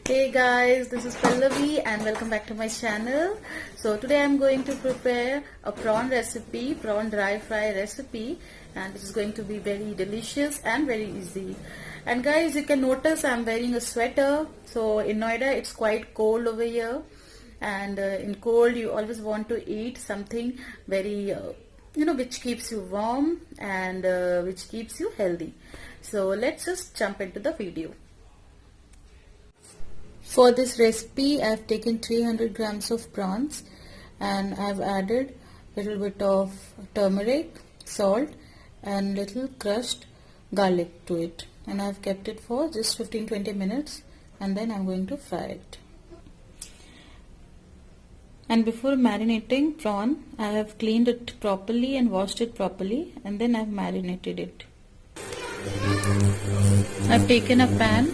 Hey guys, this is Pallavi and welcome back to my channel. So today I'm going to prepare a prawn recipe, prawn dry fry recipe, and this is going to be very delicious and very easy. And guys, you can notice I'm wearing a sweater. So in Noida it's quite cold over here, and in cold you always want to eat something very which keeps you warm and which keeps you healthy. So let's just jump into the video. For this recipe, I have taken 300 grams of prawns and I have added a little bit of turmeric, salt and little crushed garlic to it, and I have kept it for just 15-20 minutes and then I am going to fry it. And before marinating prawn, I have cleaned it properly and washed it properly, and then I have marinated it. I have taken a pan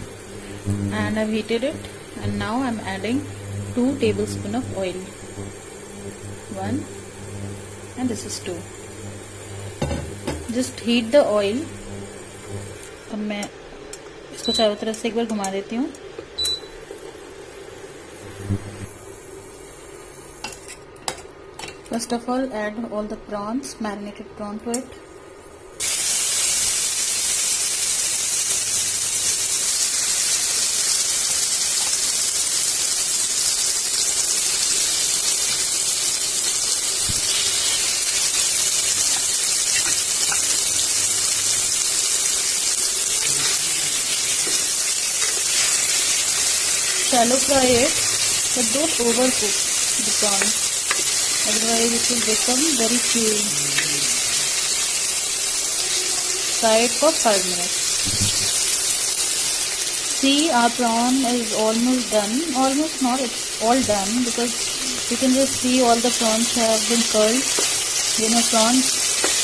and I have heated it. And now I am adding 2 tablespoons of oil. 1 and this is 2. Just heat the oil. अब मैं इसको चारों तरफ से एक बार घुमा देती हूँ. First of all, add all the prawns, marinated prawn to it. Shallow fry it, but don't overcook the prawn, otherwise it will become very chewy. Fry it for 5 minutes. See, our prawn is almost done. Almost not, it's all done, because you can just see all the prawns have been curled. When a prawn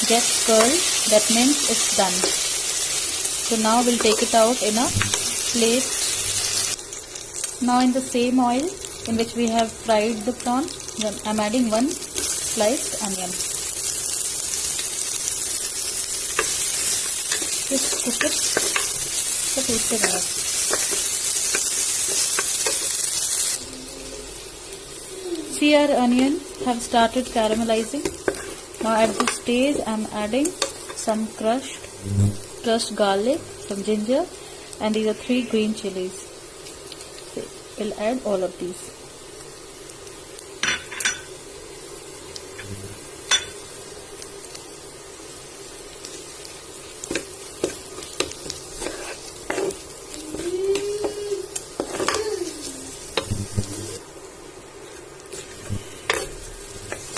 gets curled, that means it's done. So now we'll take it out in a plate. Now in the same oil in which we have fried the prawn, I am adding 1 sliced onion. Just cook it for 2 minutes. See, our onion have started caramelizing. Now at this stage I am adding some crushed garlic, some ginger, and these are 3 green chilies. We'll add all of these.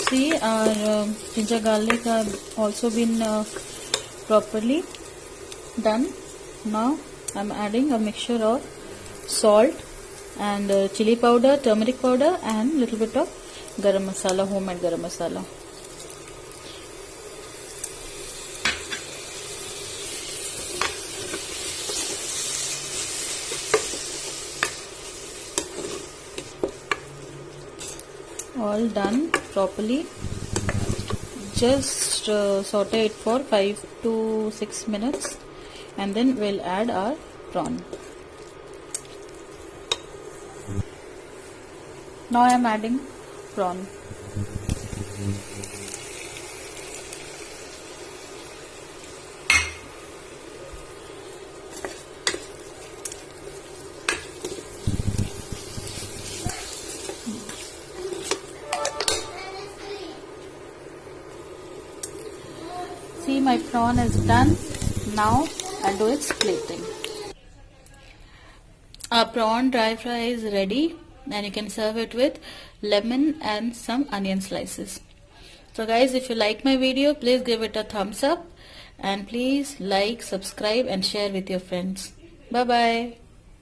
See, our ginger garlic have also been properly done. Now I'm adding a mixture of salt and chili powder, turmeric powder, and little bit of garam masala, homemade garam masala. All done properly. Just saute it for 5 to 6 minutes and then we'll add our prawn. Now I am adding prawn. See, my prawn is done. Now I'll do its plating. Our prawn dry fry is ready. And you can serve it with lemon and some onion slices. So guys, if you like my video, please give it a thumbs up and please like, subscribe and share with your friends. Bye bye.